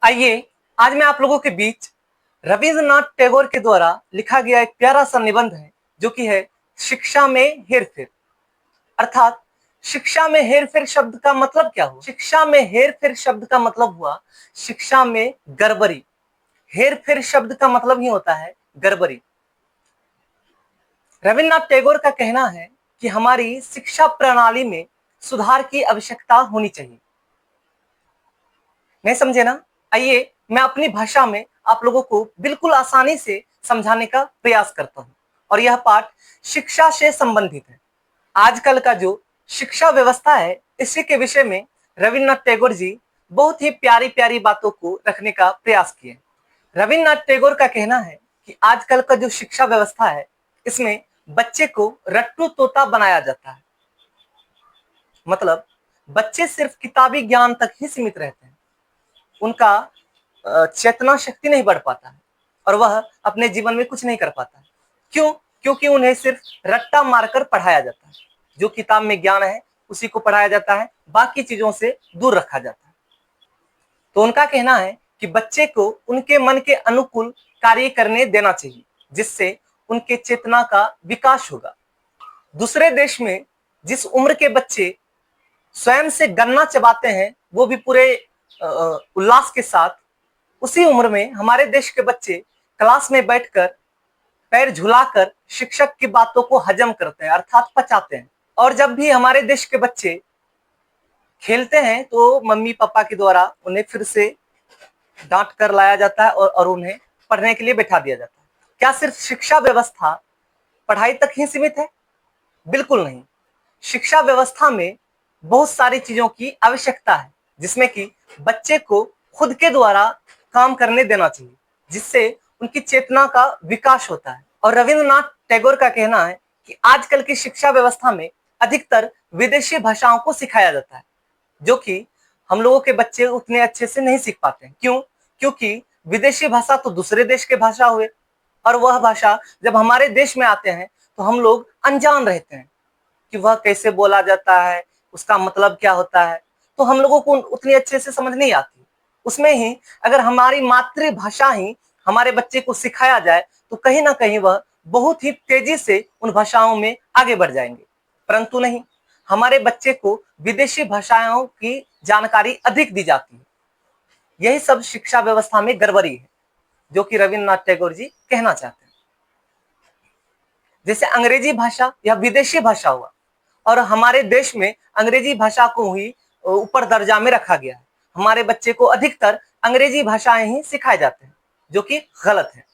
आइए आज मैं आप लोगों के बीच रविंद्रनाथ टैगोर के द्वारा लिखा गया एक प्यारा सा निबंध है जो कि है शिक्षा में हेरफेर। अर्थात शिक्षा में हेरफेर शब्द का मतलब क्या हुआ? शिक्षा में हेरफेर शब्द का मतलब हुआ शिक्षा में गड़बड़ी। हेरफेर शब्द का मतलब ही होता है गड़बड़ी। रविंद्रनाथ टैगोर का कहना है कि हमारी शिक्षा प्रणाली में सुधार की आवश्यकता होनी चाहिए। नहीं समझे ना? आइए मैं अपनी भाषा में आप लोगों को बिल्कुल आसानी से समझाने का प्रयास करता हूं और यह पाठ शिक्षा से संबंधित है। आजकल का जो शिक्षा व्यवस्था है इसी के विषय में रविंद्रनाथ टैगोर जी बहुत ही प्यारी प्यारी बातों को रखने का प्रयास किए। रविंद्रनाथ टैगोर का कहना है कि आजकल का जो शिक्षा व्यवस्था है इसमें बच्चे को रट्टू तोता बनाया जाता है। मतलब बच्चे सिर्फ किताबी ज्ञान तक ही सीमित रहते हैं, उनका चेतना शक्ति नहीं बढ़ पाता है और वह अपने जीवन में कुछ नहीं कर पाता है। क्यों? क्योंकि उन्हें सिर्फ रट्टा मारकर पढ़ाया जाता है। जो किताब में ज्ञान है उसी को पढ़ाया जाता है, बाकी चीजों से दूर रखा जाता है। तो उनका कहना है कि बच्चे को उनके मन के अनुकूल कार्य करने देना चाहिए जिससे उनके चेतना का विकास होगा। दूसरे देश में जिस उम्र के बच्चे स्वयं से गन्ना चबाते हैं वो भी पूरे उल्लास के साथ, उसी उम्र में हमारे देश के बच्चे क्लास में बैठकर पैर झुलाकर शिक्षक की बातों को हजम करते हैं अर्थात पचाते हैं। और जब भी हमारे देश के बच्चे खेलते हैं तो मम्मी पापा के द्वारा उन्हें फिर से डांट कर लाया जाता है और उन्हें पढ़ने के लिए बैठा दिया जाता है। क्या सिर्फ शिक्षा व्यवस्था पढ़ाई तक ही सीमित है? बिल्कुल नहीं। शिक्षा व्यवस्था में बहुत सारी चीजों की आवश्यकता है जिसमें कि बच्चे को खुद के द्वारा काम करने देना चाहिए जिससे उनकी चेतना का विकास होता है। और रविंद्रनाथ टैगोर का कहना है कि आजकल की शिक्षा व्यवस्था में अधिकतर विदेशी भाषाओं को सिखाया जाता है जो कि हम लोगों के बच्चे उतने अच्छे से नहीं सीख पाते हैं। क्यों? क्योंकि विदेशी भाषा तो दूसरे देश के भाषा हुए और वह भाषा जब हमारे देश में आते हैं तो हम लोग अनजान रहते हैं कि वह कैसे बोला जाता है, उसका मतलब क्या होता है, तो हम लोगों को उतनी अच्छे से समझ नहीं आती। उसमें ही अगर हमारी मातृभाषा ही हमारे बच्चे को सिखाया जाए तो कहीं ना कहीं वह बहुत ही तेजी से उन भाषाओं में आगे बढ़ जाएंगे। परंतु नहीं, हमारे बच्चे को विदेशी भाषाओं की जानकारी अधिक दी जाती है। यही सब शिक्षा व्यवस्था में गड़बड़ी है जो कि रविंद्रनाथ टैगोर जी कहना चाहते हैं। जैसे अंग्रेजी भाषा या विदेशी भाषा हुआ और हमारे देश में अंग्रेजी भाषा को ही ऊपर दर्जा में रखा गया है। हमारे बच्चे को अधिकतर अंग्रेजी भाषाएं ही सिखाए जाते हैं जो कि गलत है।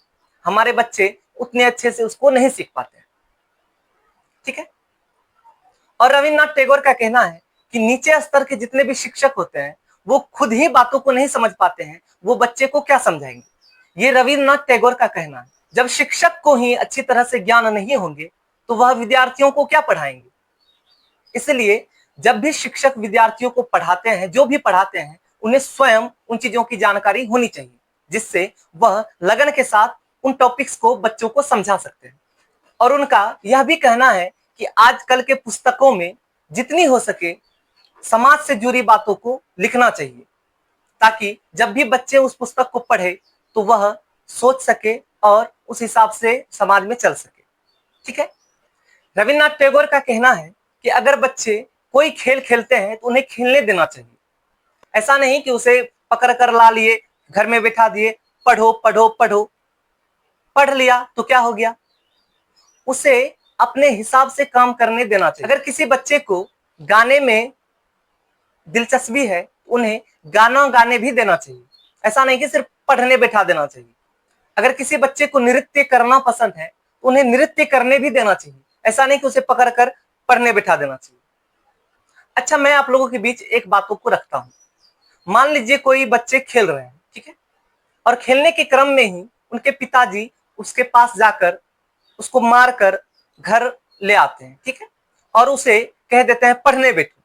हमारे बच्चे उतने अच्छे से उसको नहीं सीख पाते हैं। ठीक है। और रविंद्रनाथ टैगोर का कहना है कि नीचे स्तर के जितने भी शिक्षक होते हैं वो खुद ही बातों को नहीं समझ पाते हैं, वो बच्चे को क्या समझाएंगे। ये रविंद्रनाथ टैगोर का कहना है। जब शिक्षक को ही अच्छी तरह से ज्ञान नहीं होंगे तो वह विद्यार्थियों को क्या पढ़ाएंगे। इसलिए जब भी शिक्षक विद्यार्थियों को पढ़ाते हैं, जो भी पढ़ाते हैं, उन्हें स्वयं उन चीजों की जानकारी होनी चाहिए जिससे वह लगन के साथ उन टॉपिक्स को बच्चों को समझा सकते हैं। और उनका यह भी कहना है कि आजकल के पुस्तकों में जितनी हो सके समाज से जुड़ी बातों को लिखना चाहिए ताकि जब भी बच्चे उस पुस्तक को पढ़े तो वह सोच सके और उस हिसाब से समाज में चल सके। ठीक है। रविंद्रनाथ टैगोर का कहना है कि अगर बच्चे कोई खेल खेलते हैं तो उन्हें खेलने देना चाहिए। ऐसा नहीं कि उसे पकड़ कर ला लिए, घर में बैठा दिए, पढ़ो पढ़ो पढ़ो। पढ़ लिया तो क्या हो गया, उसे अपने हिसाब से काम करने देना चाहिए। अगर किसी बच्चे को गाने में दिलचस्पी है उन्हें गाना गाने भी देना चाहिए। ऐसा नहीं कि सिर्फ पढ़ने बैठा देना चाहिए। अगर किसी बच्चे को नृत्य करना पसंद है तो उन्हें नृत्य करने भी देना चाहिए। ऐसा नहीं कि उसे पकड़ कर पढ़ने बैठा देना चाहिए। अच्छा, मैं आप लोगों के बीच एक बातों को रखता हूं। मान लीजिए कोई बच्चे खेल रहे हैं, ठीक है, और खेलने के क्रम में ही उनके पिताजी उसके पास जाकर उसको मारकर घर ले आते हैं, ठीक है, और उसे कह देते हैं पढ़ने बैठो।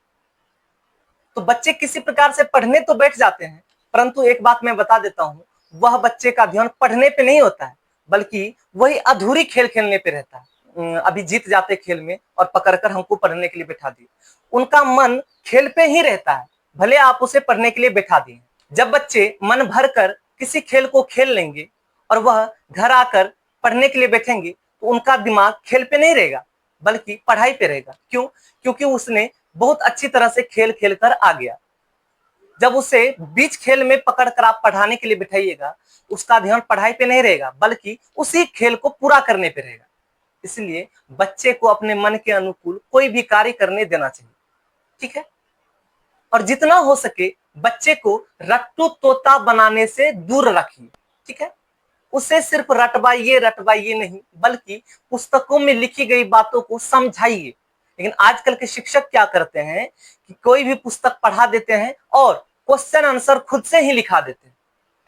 तो बच्चे किसी प्रकार से पढ़ने तो बैठ जाते हैं, परंतु एक बात मैं बता देता हूं, वह बच्चे का ध्यान पढ़ने पे नहीं होता है बल्कि वही अधूरी खेल खेलने पे रहता है। अभी जीत जाते खेल में और पकड़कर हमको पढ़ने के लिए बैठा दिए। उनका मन खेल पे ही रहता है, भले आप उसे पढ़ने के लिए बैठा दिए। जब बच्चे मन भर कर किसी खेल को खेल लेंगे और वह घर आकर पढ़ने के लिए बैठेंगे तो उनका दिमाग खेल पे नहीं रहेगा बल्कि पढ़ाई पे रहेगा। क्यों? क्योंकि उसने बहुत अच्छी तरह से खेल खेल कर आ गया। जब उसे बीच खेल में पकड़कर आप पढ़ाने के लिए बिठाइएगा, उसका ध्यान पढ़ाई पे नहीं रहेगा बल्कि उसी खेल को पूरा करने पे रहेगा। इसलिए बच्चे को अपने मन के अनुकूल कोई भी कार्य करने देना चाहिए, ठीक है। और जितना हो सके बच्चे को रट्टू तोता बनाने से दूर रखिए, ठीक है। उसे सिर्फ रटवाइए नहीं बल्कि पुस्तकों में लिखी गई बातों को समझाइए। लेकिन आजकल के शिक्षक क्या करते हैं कि कोई भी पुस्तक पढ़ा देते हैं और क्वेश्चन आंसर खुद से ही लिखा देते हैं।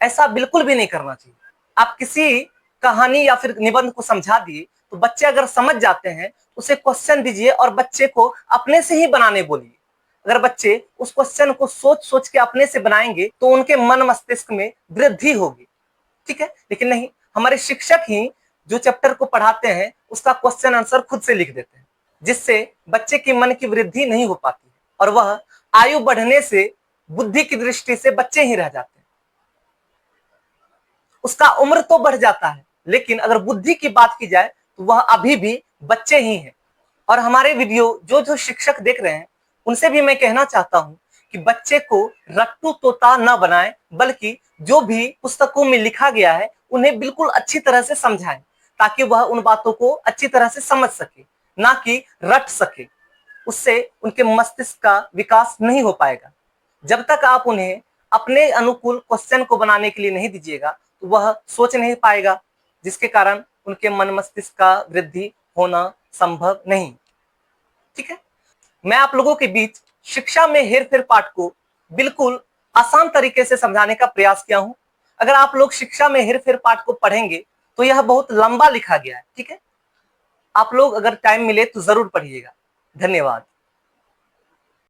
ऐसा बिल्कुल भी नहीं करना चाहिए। आप किसी कहानी या फिर निबंध को समझा दिए तो बच्चे अगर समझ जाते हैं उसे क्वेश्चन दीजिए और बच्चे को अपने से ही बनाने बोलिए। अगर बच्चे उस क्वेश्चन को सोच सोच के अपने से बनाएंगे तो उनके मन मस्तिष्क में वृद्धि होगी, ठीक है। लेकिन नहीं, हमारे शिक्षक ही जो चैप्टर को पढ़ाते हैं उसका क्वेश्चन आंसर खुद से लिख देते हैं, जिससे बच्चे की मन की वृद्धि नहीं हो पाती है और वह आयु बढ़ने से बुद्धि की दृष्टि से बच्चे ही रह जाते हैं। उसका उम्र तो बढ़ जाता है लेकिन अगर बुद्धि की बात की जाए तो वह अभी भी बच्चे ही हैं। और हमारे वीडियो जो शिक्षक देख रहे हैं उनसे भी मैं कहना चाहता हूं कि बच्चे को रट्टू तोता न बनाएं बल्कि जो भी पुस्तकों में लिखा गया है उन्हें बिल्कुल अच्छी तरह से समझाएं ताकि वह उन बातों को अच्छी तरह से समझ सके, ना कि रट सके। उससे उनके मस्तिष्क का विकास नहीं हो पाएगा। जब तक आप उन्हें अपने अनुकूल क्वेश्चन को बनाने के लिए नहीं दीजिएगा तो वह सोच नहीं पाएगा, जिसके कारण उनके मन मस्तिष्क का वृद्धि होना संभव नहीं, ठीक है। मैं आप लोगों के बीच शिक्षा में हेरफेर पाठ को बिल्कुल आसान तरीके से समझाने का प्रयास किया हूं। अगर आप लोग शिक्षा में हेरफेर पाठ को पढ़ेंगे तो यह बहुत लंबा लिखा गया है, ठीक है। आप लोग अगर टाइम मिले तो जरूर पढ़िएगा। धन्यवाद।